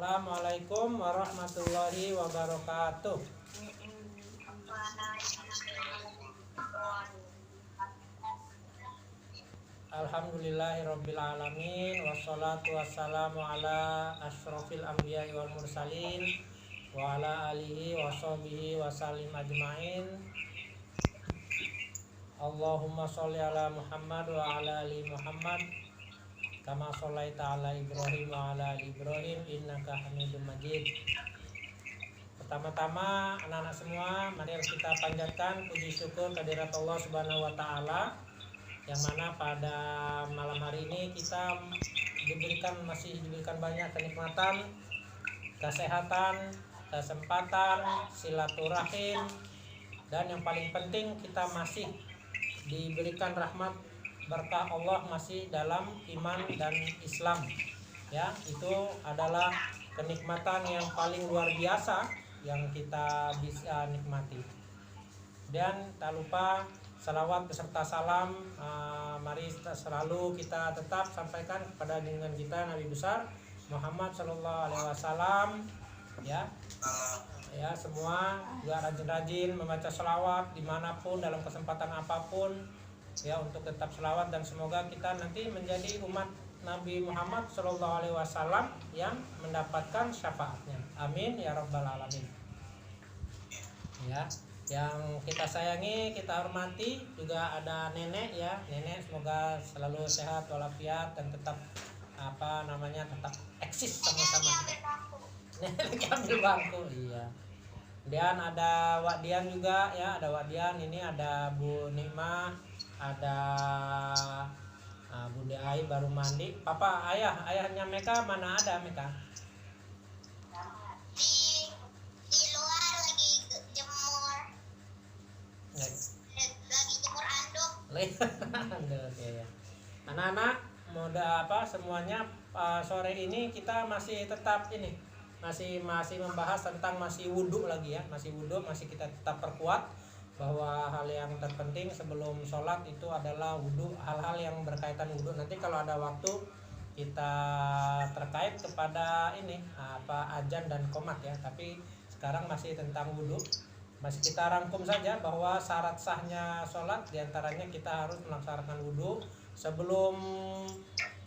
Assalamualaikum warahmatullahi wabarakatuh. Alhamdulillahirabbil alamin wassalatu wassalamu ala asyrofil anbiya'i wal mursalin wa ala alihi washabihi wasallim ajmain. Allahumma sholli ala Muhammad wa ala ali Muhammad kama sholaita ala Ibrahim wa ala ali Ibrahim innaka Hamidum Majid. Pertama-tama anak-anak semua, mari kita panjatkan puji syukur kehadirat Allah Subhanahu wa taala yang mana pada malam hari ini kita masih diberikan banyak kenikmatan, kesehatan, kesempatan, silaturahim, dan yang paling penting kita masih diberikan rahmat berkah Allah masih dalam iman dan Islam. Ya, itu adalah kenikmatan yang paling luar biasa yang kita bisa nikmati. Dan tak lupa salawat beserta salam, mari selalu kita tetap sampaikan kepada junjungan kita Nabi besar Muhammad Sallallahu Alaihi Wasallam. Ya, semua juga rajin-rajin membaca salawat dimanapun dalam kesempatan apapun. Ya, untuk tetap selawat dan semoga kita nanti menjadi umat Nabi Muhammad Sallallahu Alaihi Wasallam yang mendapatkan syafaatnya. Amin ya rabbal alamin. Ya, yang kita sayangi, kita hormati juga ada nenek ya. Nenek semoga selalu sehat walafiat dan tetap tetap eksis sama-sama. Nenek ambil bangku, iya. Dan ada Wak Dian juga ya, ada Wak Dian, ini ada Bu Nikmah, ada Bunda Ai baru mandi. Papa, ayahnya Meka mana ada Meka? Di luar lagi jemur. Lagi jemur anduk. Anduk ya. Anak-anak muda semuanya, sore ini kita masih tetap masih membahas tentang masih wudhu lagi ya, masih kita tetap perkuat bahwa hal yang terpenting sebelum sholat itu adalah wudhu, hal-hal yang berkaitan wudhu. Nanti kalau ada waktu kita terkait kepada azan dan qomat ya, tapi sekarang masih tentang wudhu. Masih kita rangkum saja bahwa syarat sahnya sholat diantaranya kita harus melaksanakan wudhu. Sebelum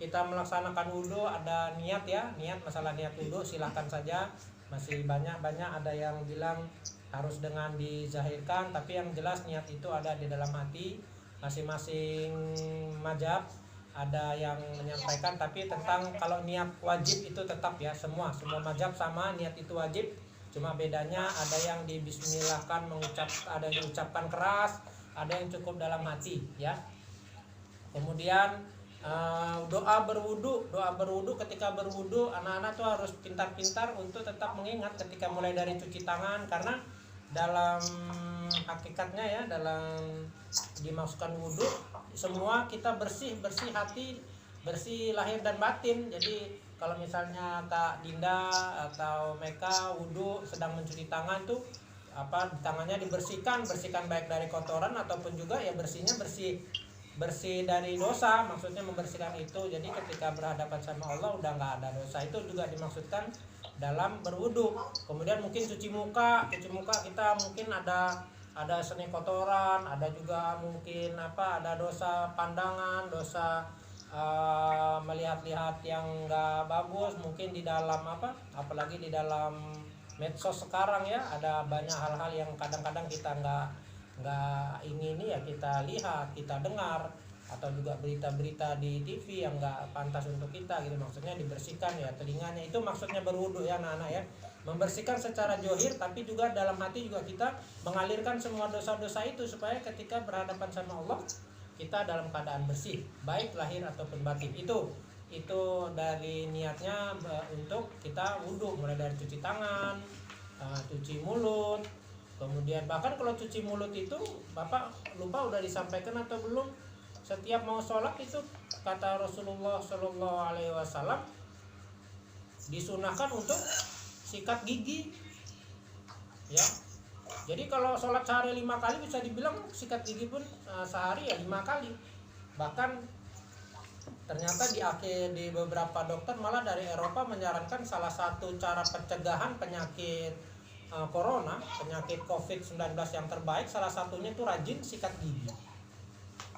kita melaksanakan wudhu ada niat ya, masalah niat wudhu silahkan saja. Masih banyak ada yang bilang harus dengan dizahirkan, tapi yang jelas niat itu ada di dalam hati. Masing-masing mazhab ada yang menyampaikan, tapi tentang kalau niat wajib itu tetap ya, semua mazhab sama, niat itu wajib. Cuma bedanya ada yang dibismillahkan ada yang diucapkan keras, ada yang cukup dalam hati ya. Kemudian doa berwudu ketika berwudu, anak-anak tuh harus pintar-pintar untuk tetap mengingat ketika mulai dari cuci tangan, karena dalam hakikatnya ya, dalam dimaksudkan wudu semua kita bersih hati, bersih lahir dan batin. Jadi kalau misalnya Kak Dinda atau Meka wudu sedang mencuci tangan tuh tangannya dibersihkan baik dari kotoran ataupun juga ya bersih dari dosa, maksudnya membersihkan itu. Jadi ketika berhadapan sama Allah udah nggak ada dosa, itu juga dimaksudkan dalam berwudu. Kemudian mungkin cuci muka kita mungkin ada seni kotoran, ada juga mungkin ada dosa pandangan, dosa melihat-lihat yang nggak bagus, mungkin di dalam apalagi di dalam medsos sekarang ya, ada banyak hal-hal yang kadang-kadang kita nggak ingin ya kita lihat, kita dengar, atau juga berita-berita di TV yang nggak pantas untuk kita gitu. Maksudnya dibersihkan ya telinganya, itu maksudnya berwudu ya anak-anak ya, membersihkan secara johir, tapi juga dalam hati juga kita mengalirkan semua dosa-dosa itu supaya ketika berhadapan sama Allah kita dalam keadaan bersih baik lahir ataupun batin. Itu dari niatnya untuk kita wudu, mulai dari cuci tangan, cuci mulut. Kemudian bahkan kalau cuci mulut itu Bapak lupa udah disampaikan atau belum, setiap mau sholat itu kata Rasulullah Shallallahu Alaihi Wasallam disunahkan untuk sikat gigi ya. Jadi kalau sholat sehari 5 kali bisa dibilang sikat gigi pun sehari ya 5 kali. Bahkan ternyata di beberapa dokter malah dari Eropa menyarankan salah satu cara pencegahan penyakit corona, penyakit COVID-19 yang terbaik salah satunya itu rajin sikat gigi.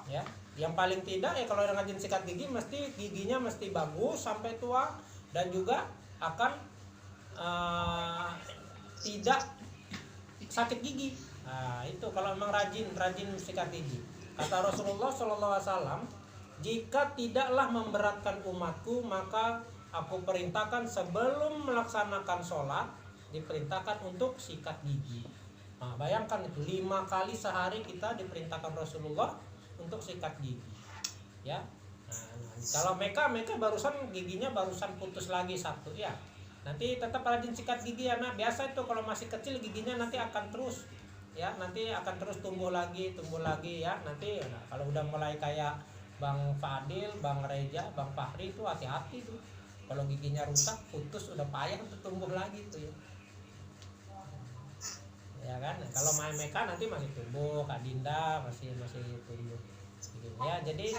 Ya, yang paling tidak ya kalau rajin sikat gigi mesti giginya mesti bagus sampai tua dan juga akan tidak sakit gigi. Nah, itu kalau memang rajin sikat gigi. Kata Rasulullah SAW, jika tidaklah memberatkan umatku, maka aku perintahkan sebelum melaksanakan sholat, diperintahkan untuk sikat gigi. Nah, bayangkan itu 5 kali sehari kita diperintahkan Rasulullah untuk sikat gigi. Ya. Nah, kalau mereka barusan giginya barusan putus lagi satu ya. Nanti tetap rajin sikat gigi ya. Nah, biasa itu kalau masih kecil giginya nanti akan terus ya, nanti akan terus tumbuh lagi ya. Nanti nah, kalau udah mulai kayak Bang Fadil, Bang Reja, Bang Fahri itu hati-hati tuh. Kalau giginya rusak, putus udah payah tuh tumbuh lagi tuh ya. Ya kan? Nah, kalau main Meka nanti masih tumbuh, Kak Dinda masih tumbuh. Gitu. Ya, jadi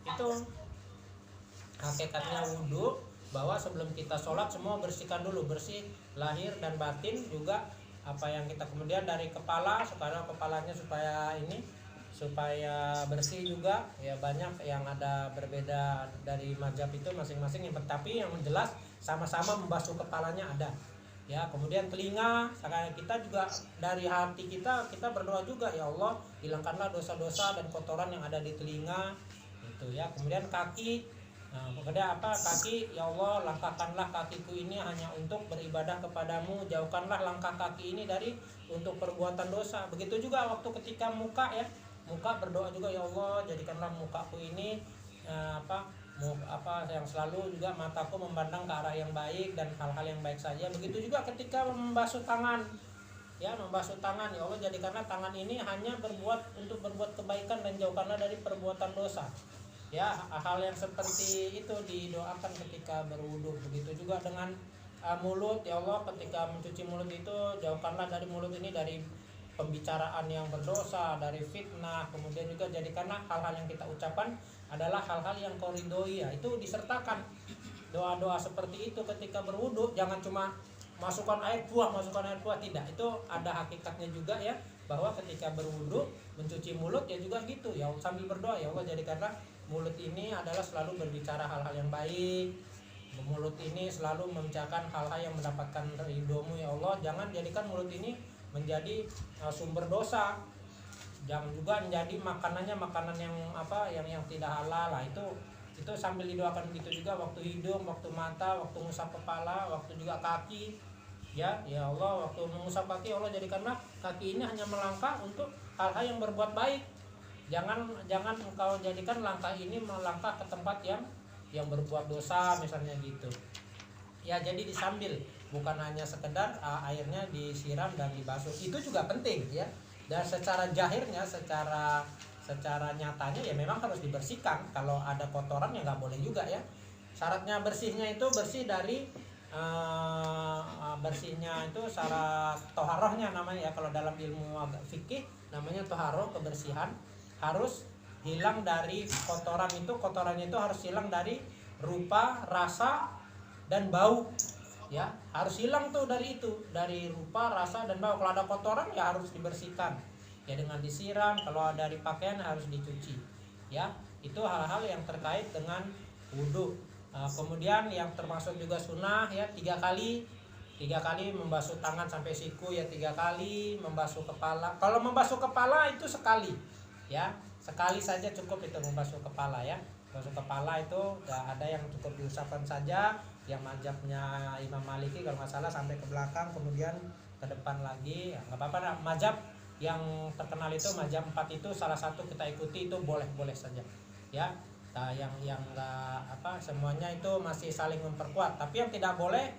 itu hakikatnya wudhu, bahwa sebelum kita sholat semua bersihkan dulu, bersih lahir dan batin, juga apa yang kita kemudian dari kepala, supaya kepalanya supaya bersih juga ya. Banyak yang ada berbeda dari mazhab itu masing-masing, yang tapi yang jelas sama-sama membasuh kepalanya ada ya. Kemudian telinga, kita juga dari hati kita berdoa juga, ya Allah hilangkanlah dosa-dosa dan kotoran yang ada di telinga itu ya. Kemudian kaki, nah, kemudian kaki, ya Allah langkahkanlah kakiku ini hanya untuk beribadah kepadamu, jauhkanlah langkah kaki ini dari untuk perbuatan dosa. Begitu juga waktu ketika muka ya, muka berdoa juga, ya Allah jadikanlah mukaku ini yang selalu juga mataku memandang ke arah yang baik dan hal-hal yang baik saja. Begitu juga ketika membasuh tangan ya, membasuh tangan, ya Allah jadikanlah tangan ini hanya untuk berbuat kebaikan dan jauhkanlah dari perbuatan dosa. Ya, hal yang seperti itu didoakan ketika berwudu. Begitu juga dengan mulut, ya Allah ketika mencuci mulut itu jauhkanlah dari mulut ini dari pembicaraan yang berdosa, dari fitnah. Kemudian juga jadikanlah hal-hal yang kita ucapkan adalah hal-hal yang kau ridhoi ya. Itu disertakan doa-doa seperti itu ketika berwudu. Jangan cuma masukkan air buah, tidak. Itu ada hakikatnya juga ya, bahwa ketika berwudu mencuci mulut ya juga gitu ya, sambil berdoa, ya Allah jadikanlah mulut ini adalah selalu berbicara hal-hal yang baik, mulut ini selalu membicarakan hal-hal yang mendapatkan ridhomu ya Allah. Jangan jadikan mulut ini menjadi sumber dosa, jangan juga menjadi makanan yang tidak halal lah. Itu sambil didoakan. Begitu juga waktu hidung, waktu mata, waktu mengusap kepala, waktu juga kaki ya. Ya Allah, waktu mengusap kaki, Allah jadikanlah kaki ini hanya melangkah untuk hal-hal yang berbuat baik. Jangan engkau jadikan langkah ini melangkah ke tempat yang berbuat dosa misalnya gitu ya. Jadi disambil, bukan hanya sekedar airnya disiram dan dibasuh, itu juga penting ya. Dan secara jahirnya, secara nyatanya ya memang harus dibersihkan. Kalau ada kotoran ya nggak boleh juga ya. Syaratnya bersihnya itu bersih dari bersihnya itu syarat toharohnya namanya ya. Kalau dalam ilmu fikih namanya toharoh, kebersihan. Harus hilang dari kotorannya itu harus hilang dari rupa, rasa, dan bau ya. Harus hilang tuh dari rupa, rasa, dan bau. Kalau ada kotoran ya harus dibersihkan ya dengan disiram. Kalau dari pakaian harus dicuci ya. Itu hal-hal yang terkait dengan wudu. Kemudian yang termasuk juga sunnah ya, 3 kali membasuh tangan sampai siku ya, 3 kali membasuh kepala. Kalau membasuh kepala itu sekali ya, sekali saja cukup itu membasuh kepala ya. Membasuh kepala itu ada yang cukup diusapkan saja, yang mazhabnya Imam Maliki kalau nggak salah sampai ke belakang, kemudian ke depan lagi ya, nggak apa-apa. Mazhab yang terkenal itu mazhab 4 itu salah satu kita ikuti, itu boleh saja ya. Nah, yang nggak semuanya itu masih saling memperkuat. Tapi yang tidak boleh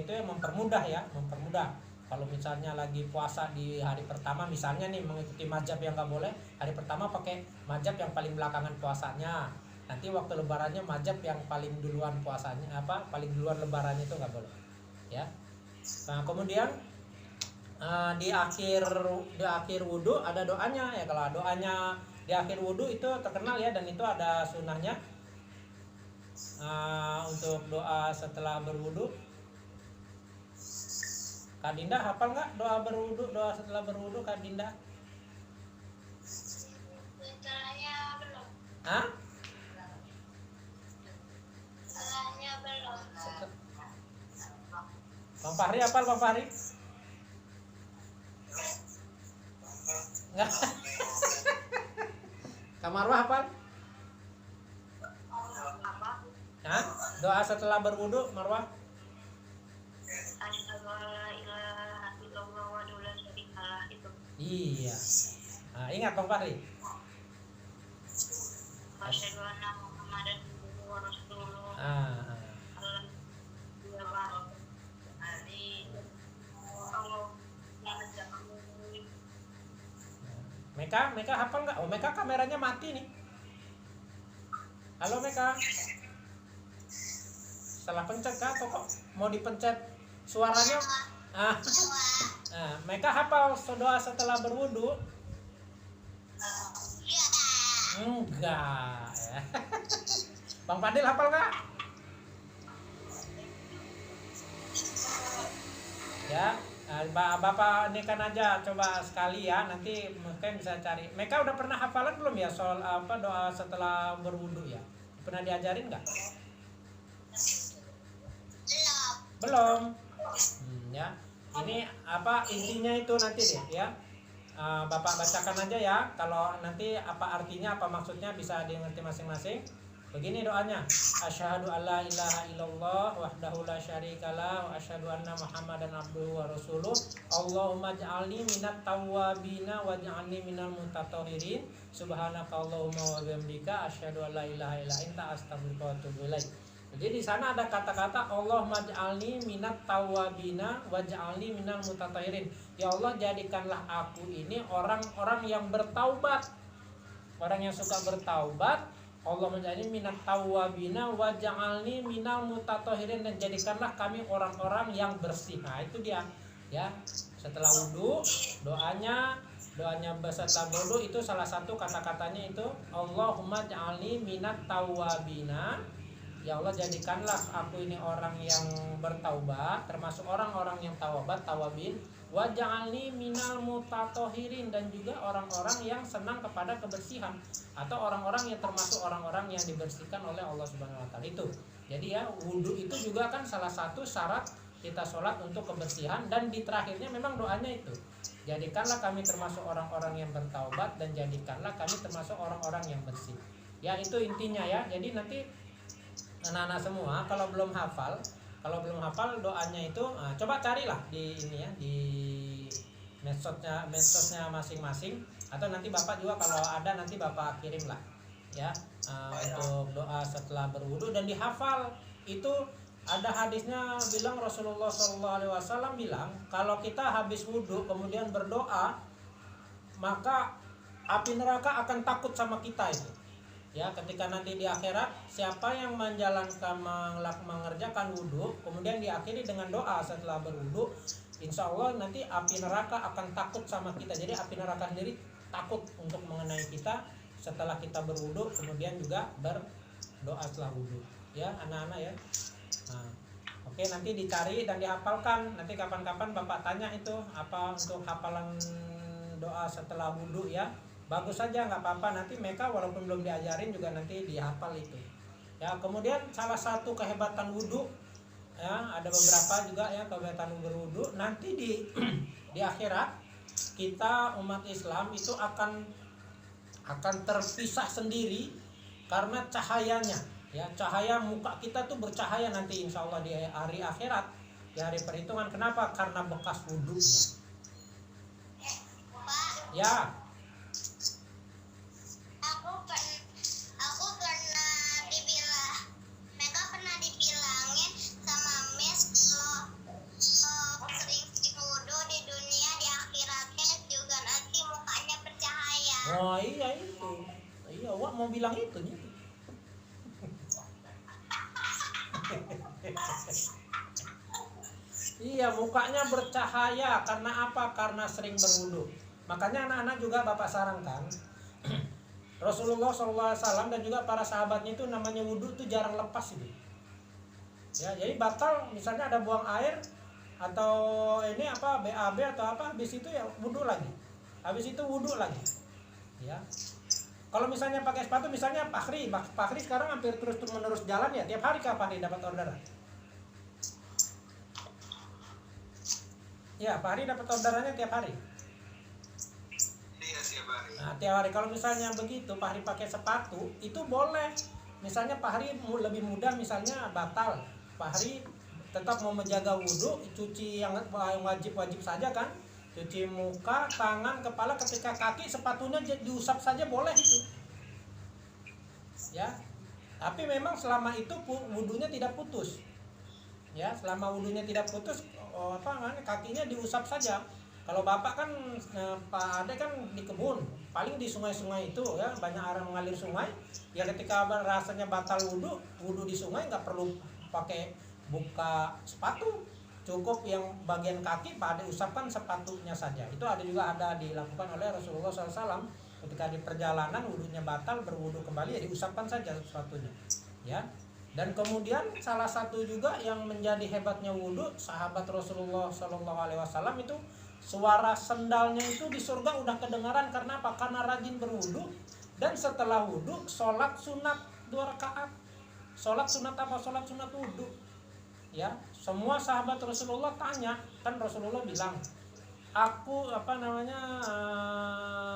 itu yang mempermudah ya, mempermudah. Kalau misalnya lagi puasa di hari pertama misalnya nih, mengikuti mazhab yang nggak boleh, hari pertama pakai mazhab yang paling belakangan puasanya. Nanti waktu lebarannya mazhab yang paling duluan puasanya, paling duluan lebarannya itu nggak boleh ya. Nah, kemudian di akhir wudu ada doanya ya. Kalau doanya Di akhir wudhu itu terkenal ya, dan itu ada sunnahnya untuk doa setelah berwudhu. Kak Dinda hafal nggak doa berwudhu, doa setelah berwudhu Kak Dinda? Setelahnya belum. Hah? Setelahnya belum. Bang Fahri hafal, Bang Fahri? Nggak. Kak Marwah hafal? Apa? Hah? Doa setelah berwudhu Marwah? Asyhadu an la ilaha illallah wa la syarika lah itu. Iya. Nah, ingat Bang Fahri? Asyhadu anna Muhammadan abduhu wa rasuluh. Ah. Meka hafal nggak? Oh, Meka kameranya mati nih. Halo Meka. Salah pencet kah? Atau kok mau dipencet suaranya? Meka hafal doa setelah berwudu? Enggak. Ya. Bang Fadil hafal nggak? Ya. Bapak ini kan aja coba sekali ya, nanti mungkin bisa cari. Meka udah pernah hafalan belum ya soal doa setelah berwudu ya? Pernah diajarin nggak? Belum. Ya. Ini intinya itu nanti deh ya. Bapak bacakan aja ya. Kalau nanti apa artinya, apa maksudnya bisa dimengerti masing-masing. Begini doanya. Asyhadu alla ilaha illallah wahdahu la syarikalah wa asyhadu anna Muhammadan abduhu wa rasuluh. Allahumma ij'alni minat tawwabina waj'alni minal mutatahhirin. Subhanaka Allahumma wa bihamdika asyhadu alla ilaha illa anta astaghfiruka wa atubu ilaik. Jadi di sana ada kata-kata Allahumma ij'alni minat tawwabina waj'alni minal mutatahhirin. Ya Allah, jadikanlah aku ini orang-orang yang bertaubat. Orang yang suka bertaubat. Allah menjadi minat tawwabina wa ja'alni minal mutatahhirin, dan jadikanlah kami orang-orang yang bersih. Nah, itu dia ya. Setelah wudu, doanya setelah wudu itu salah satu kata-katanya itu Allahumma ja'alni minat tawwabina. Ya Allah, jadikanlah aku ini orang yang bertaubat, termasuk orang-orang yang tawabin, wa ja'alni minal mutatahhirin, dan juga orang-orang yang senang kepada kebersihan, atau orang-orang yang termasuk orang-orang yang dibersihkan oleh Allah Subhanahu wa taala itu. Jadi ya, wudu itu juga kan salah satu syarat kita sholat untuk kebersihan, dan di terakhirnya memang doanya itu. Jadikanlah kami termasuk orang-orang yang bertaubat, dan jadikanlah kami termasuk orang-orang yang bersih. Ya, itu intinya ya. Jadi nanti anak-anak semua kalau belum hafal doanya itu, coba carilah di ini ya, di medsosnya masing-masing, atau nanti Bapak juga kalau ada nanti Bapak kirim lah ya, untuk doa setelah berwudu dan dihafal. Itu ada hadisnya bilang, Rasulullah SAW bilang kalau kita habis wudu kemudian berdoa, maka api neraka akan takut sama kita itu. Ya, ketika nanti di akhirat, siapa yang mengerjakan wudhu kemudian diakhiri dengan doa setelah berwudhu, insya Allah nanti api neraka akan takut sama kita. Jadi api neraka sendiri takut untuk mengenai kita setelah kita berwudhu kemudian juga berdoa setelah wudhu. Ya anak-anak ya. Nah, oke, nanti dicari dan dihafalkan. Nanti kapan-kapan Bapak tanya itu apa untuk hafalan doa setelah wudhu ya. Bagus saja, nggak apa-apa. Nanti mereka walaupun belum diajarin juga nanti dihafal itu. Ya, kemudian salah satu kehebatan wudhu ya, ada beberapa juga ya kehebatan berwudhu. Nanti di akhirat kita umat Islam itu akan terpisah sendiri karena cahayanya. Ya, cahaya muka kita tuh bercahaya nanti insya Allah di hari akhirat, di hari perhitungan. Kenapa? Karena bekas wudhunya. Ya. Oh iya itu. Iya, Wak mau bilang itu nih. Iya, mukanya bercahaya karena apa? Karena sering berwudu. Makanya anak-anak juga Bapak sarankan Rasulullah SAW dan juga para sahabatnya itu namanya wudhu itu jarang lepas itu. Ya, jadi batal misalnya ada buang air atau ini apa BAB atau apa, habis itu ya wudhu lagi. Habis itu wudhu lagi. Ya. Kalau misalnya pakai sepatu, misalnya Pak Fahri sekarang hampir terus-menerus jalan ya, tiap hari Kak Fahri dapat orderan? Ya, Pak Fahri dapat orderannya tiap hari. Iya, tiap hari. Nah, tiap hari kalau misalnya begitu Pak Fahri pakai sepatu itu boleh. Misalnya Pak Fahri lebih mudah, misalnya batal, Pak Fahri tetap mau menjaga wudhu, cuci yang wajib saja kan, cuci muka, tangan, kepala, ketika kaki sepatunya diusap saja boleh itu. Ya, tapi memang selama itu wudhunya tidak putus. Ya, selama wudhunya tidak putus, kakinya diusap saja. Kalau bapak kan Pak Ade kan di kebun, paling di sungai-sungai itu ya, banyak air mengalir sungai. Ya ketika rasanya batal wudhu di sungai nggak perlu pakai buka sepatu, cukup yang bagian kaki Pak Ade usapkan sepatunya saja. Itu ada dilakukan oleh Rasulullah SAW ketika di perjalanan wudhunya batal, berwudhu kembali ya diusapkan saja sepatunya. Ya. Dan kemudian salah satu juga yang menjadi hebatnya wudhu sahabat Rasulullah SAW itu suara sendalnya itu di surga udah kedengaran. Karena apa? Karena rajin berwudhu dan setelah wudhu sholat sunat 2 rakaat. Sholat sunat apa? Sholat sunat wudhu. Ya, semua sahabat Rasulullah tanya, kan Rasulullah bilang, aku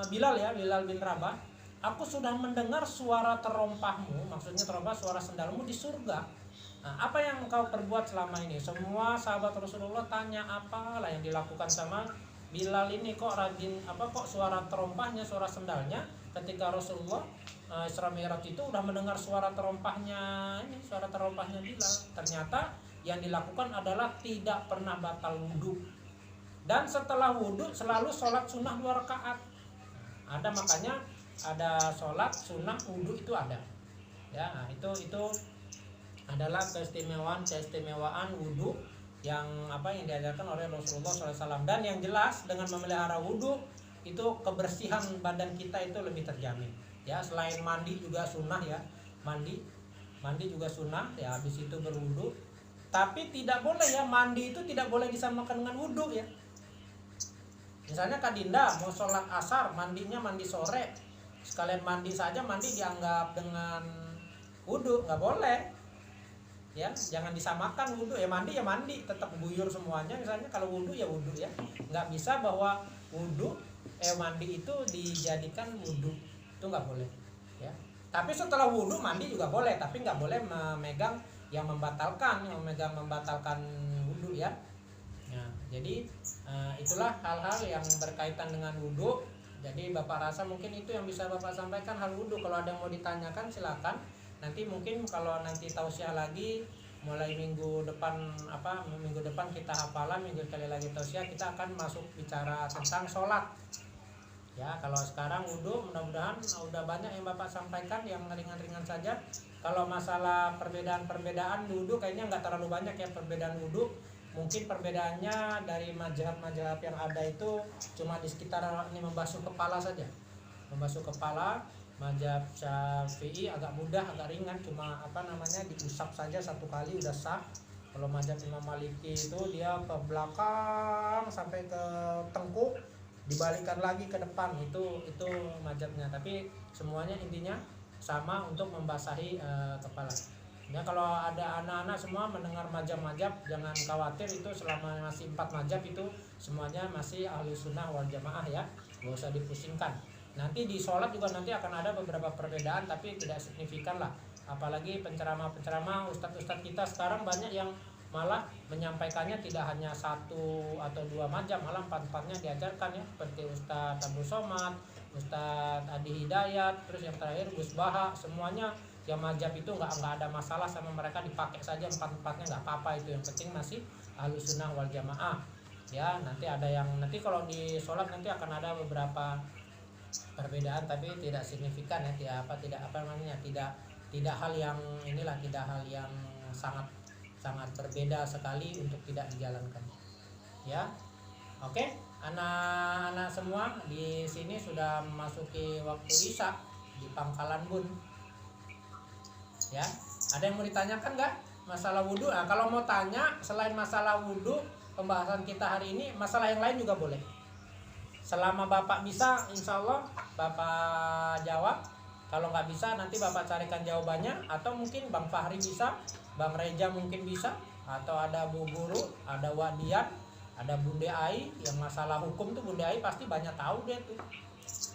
Bilal bin Rabah, aku sudah mendengar suara terompahmu, maksudnya terompah suara sendalmu di surga. Nah, apa yang engkau perbuat selama ini? Semua sahabat Rasulullah tanya apalah yang dilakukan sama Bilal ini, kok rajin kok suara terompahnya, suara sendalnya ketika Rasulullah Isra Mi'raj itu udah mendengar suara terompahnya Bilal. Ternyata yang dilakukan adalah tidak pernah batal wudhu. Dan setelah wudhu selalu sholat sunnah 2 rakaat. Makanya ada sholat sunnah wudhu itu ada. Ya, nah, itu adalah keistimewaan wudhu yang diajarkan oleh Rasulullah SAW. Dan yang jelas dengan memelihara wudhu itu kebersihan badan kita itu lebih terjamin. Ya, selain mandi juga sunnah ya, mandi juga sunnah ya, habis itu berwudhu. Tapi tidak boleh ya, mandi itu tidak boleh disamakan dengan wudhu ya. Misalnya Kak Dinda mau sholat asar, mandinya mandi sore, sekalian mandi saja, mandi dianggap dengan wudhu, nggak boleh. Ya, jangan disamakan wudhu ya, mandi tetap guyur semuanya. Misalnya kalau wudhu ya wudhu ya, nggak bisa bahwa mandi itu dijadikan wudhu, itu nggak boleh. Ya, tapi setelah wudhu mandi juga boleh, tapi nggak boleh memegang yang membatalkan wudhu ya. Nah, jadi itulah hal-hal yang berkaitan dengan wudhu. Jadi Bapak rasa mungkin itu yang bisa Bapak sampaikan hal wudhu. Kalau ada yang mau ditanyakan silakan. Nanti mungkin kalau nanti tausiah lagi mulai minggu depan kita hafalan, minggu sekali lagi tausiah kita akan masuk bicara tentang sholat. Ya, kalau sekarang wudhu mudah-mudahan udah banyak yang Bapak sampaikan yang ringan-ringan saja. Kalau masalah perbedaan wudhu kayaknya nggak terlalu banyak ya perbedaan wudhu. Mungkin perbedaannya dari mazhab-mazhab yang ada itu cuma di sekitar ini membasuh kepala saja. Membasuh kepala, mazhab Syafi'i agak mudah, agak ringan, cuma diusap saja 1 kali udah sah. Kalau mazhab Imam Maliki itu dia ke belakang sampai ke tengkuk, dibalikan lagi ke depan, itu mazhabnya. Tapi semuanya intinya sama untuk membasahi kepala. Ya, kalau ada anak-anak semua mendengar mazhab-mazhab jangan khawatir, itu selama masih 4 mazhab itu semuanya masih ahli sunnah wal jamaah ya, nggak usah dipusingkan. Nanti di sholat juga nanti akan ada beberapa perbedaan tapi tidak signifikan lah. Apalagi penceramah ustadz-ustadz kita sekarang banyak yang malah menyampaikannya tidak hanya 1 atau 2 mazhab, malah 4-4-nya diajarkan ya, seperti Ustadz Abu Somad, Ustadz Adi Hidayat, terus yang terakhir Gus Baha. Semuanya yang mazhab itu nggak ada masalah sama mereka, dipakai saja 4-4-nya nggak apa-apa, itu yang penting masih ahlus sunnah wal jamaah ya. Nanti kalau di sholat nanti akan ada beberapa perbedaan tapi tidak signifikan ya, tidak hal yang tidak hal yang sangat berbeda sekali untuk tidak dijalankan ya. Oke, anak-anak semua di sini sudah memasuki waktu isya di Pangkalan Bun. Ya, ada yang mau ditanyakan nggak masalah wudhu? Nah, kalau mau tanya selain masalah wudhu, pembahasan kita hari ini, masalah yang lain juga boleh. Selama Bapak bisa, insya Allah Bapak jawab. Kalau nggak bisa, nanti Bapak carikan jawabannya. Atau mungkin Bang Fahri bisa, Bang Reja mungkin bisa, atau ada Bu Guru, ada Wadian, ada Bunda Ai. Yang masalah hukum tuh Bunda Ai pasti banyak tahu dia tuh.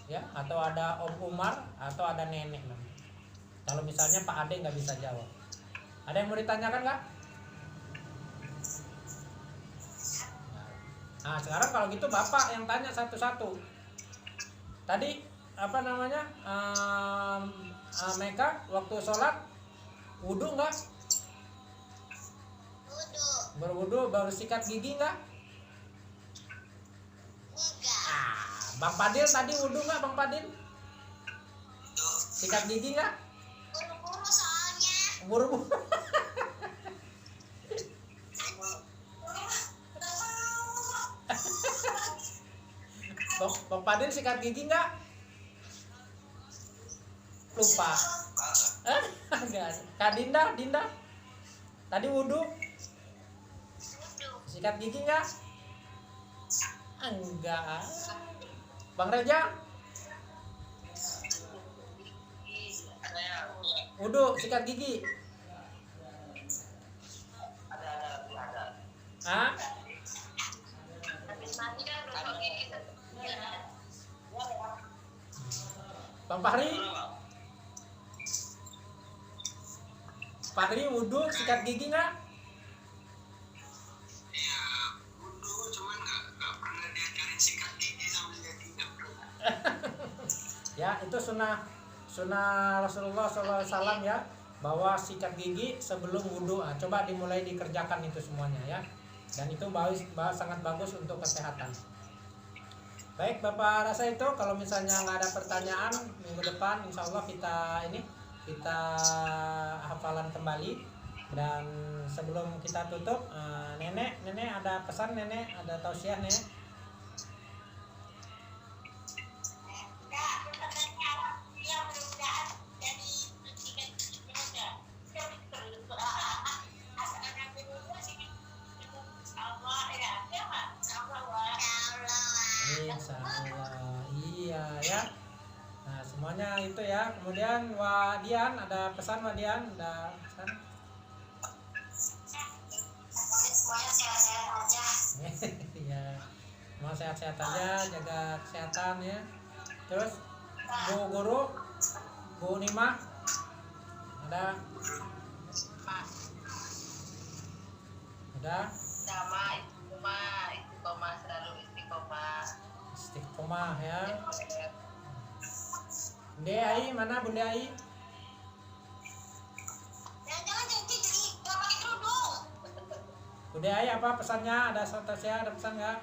Ya, atau ada Om Umar, atau ada Nenek. Kalau misalnya Pak Ade nggak bisa jawab. Ada yang mau ditanyakan nggak? Nah, sekarang kalau gitu Bapak yang tanya satu-satu. Tadi apa namanya? Meka waktu sholat wudhu nggak? Wudhu. Berwudhu baru sikat gigi nggak? Enggak. Bang Padil tadi wudhu nggak Bang Padil? Sikat gigi nggak? Buru-buru soalnya. Buru-buru. Bang Padil sikat gigi nggak? Lupa. Enggak. Kak Dinda. Tadi wudhu. Wudhu. Sikat gigi nggak? Enggak. Bang Reja. Wudhu, sikat gigi. Ada. Hah? Habis mandi kan gosok gigi. Bang Fahri? Fahri wudhu, sikat gigi nggak? Iya, wudhu cuman nggak pernah diajarin sikat gigi sama jadi nggak pernah. Ya, itu sunnah Rasulullah SAW ya, bahwa sikat gigi sebelum wudhu. Nah, coba dimulai dikerjakan itu semuanya ya. Dan itu sangat bagus untuk kesehatan. Baik Bapak, rasa itu kalau misalnya nggak ada pertanyaan minggu depan, insya Allah kita hafalan kembali. Dan sebelum kita tutup, Nenek ada pesan, Nenek ada tausiah Nenek? Insya Allah, iya ya. Nah semuanya itu ya. Kemudian Wadian ada pesan, Wadian ada pesan. Semuanya sehat-sehat aja. Ya, mau sehat-sehat aja, jaga kesehatan ya. Terus Bu Guru, Bu Nima ada? Udah? Sama istiqomah selalu istiqomah. Istiqomah ya. Bunda Ai mana Bunda Ai? Jangan-jangan jadi nggak pakai kerudung. Bunda Ai apa pesannya? Ada ada pesan nggak?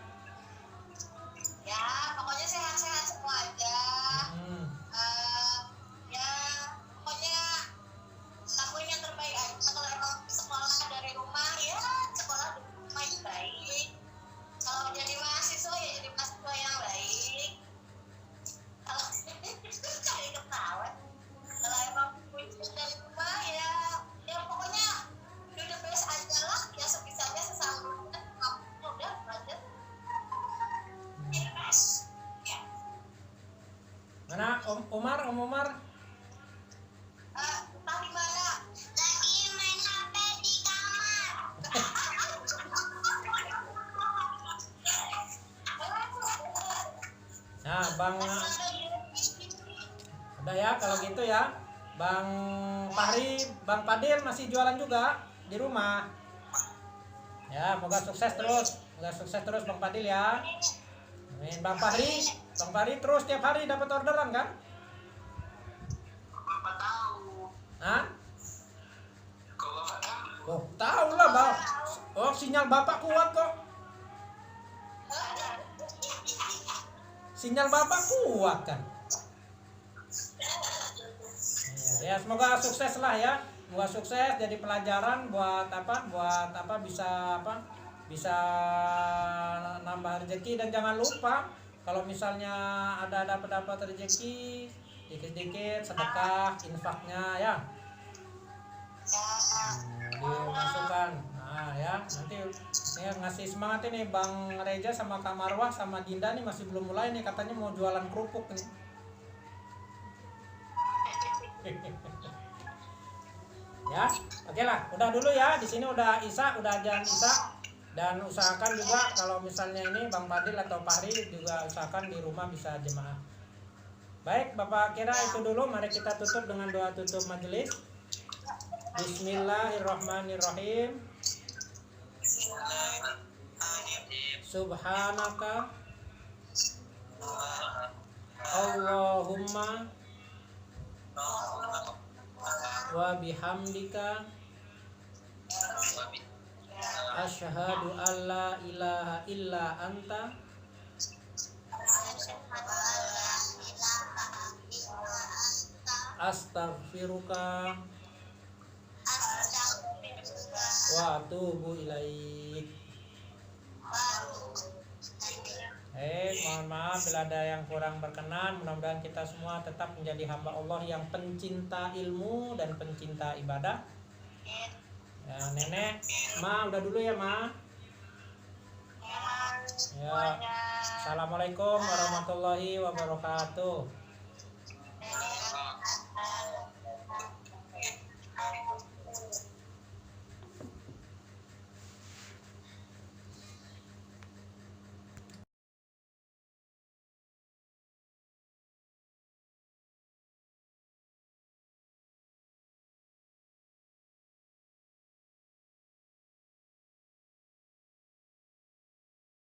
Ya, pokoknya sehat-sehat semua aja. Ya, pokoknya lakuin yang terbaik aja. Kalau emang sekolah dari rumah, ya sekolah dari rumah yang baik. Kalau jadi mahasiswa, ya jadi mahasiswa yang baik. Kalau cari ketahuan, kalau emang punya dari rumah, ya pokoknya do the best aja lah. Ya sebisanya sesama udah belajar. Ya, best. Ya. Mana Om Umar? Entah di mana. Lagi main HP di kamar. Nah, Bang ada ya kalau gitu ya. Bang Fahri, Bang Padil masih jualan juga di rumah. Ya, semoga sukses terus Bang Padil ya. Amin. Bang Fahri terus tiap hari dapat orderan kan? Bapak tahu. Hah? Kok Bapak tahu? Oh, tahu lah, Bang. Oh, sinyal Bapak kuat kok. Sinyal Bapak kuat kan? Ya, semoga sukses lah ya. Semoga sukses jadi pelajaran buat bisa nambah rezeki. Dan jangan lupa kalau misalnya ada dapat rezeki, dikit-dikit sedekah, infaknya ya. Dimasukkan. Nah ya, nanti nih ngasih semangat ini Bang Reja sama Kak Marwah sama Dinda nih masih belum mulai nih, katanya mau jualan kerupuk nih. Ya, oke lah, udah dulu ya. Di sini udah Isya, udah azan Isya. Dan usahakan juga kalau misalnya ini Bang Fadil atau Fahri juga usahakan di rumah bisa jemaah. Baik, Bapak kira itu dulu. Mari kita tutup dengan doa tutup majelis. Bismillahirrahmanirrahim. Subhanaka Allahumma wa bihamdika asyhadu an la ilaha illa anta astaghfiruka wa atubu ilaik. Mohon maaf bila ada yang kurang berkenan. Mudah-mudahan kita semua tetap menjadi hamba Allah yang pencinta ilmu dan pencinta ibadah. Ya, Nenek, Ma udah dulu ya, Ma. Ya. Assalamualaikum warahmatullahi wabarakatuh.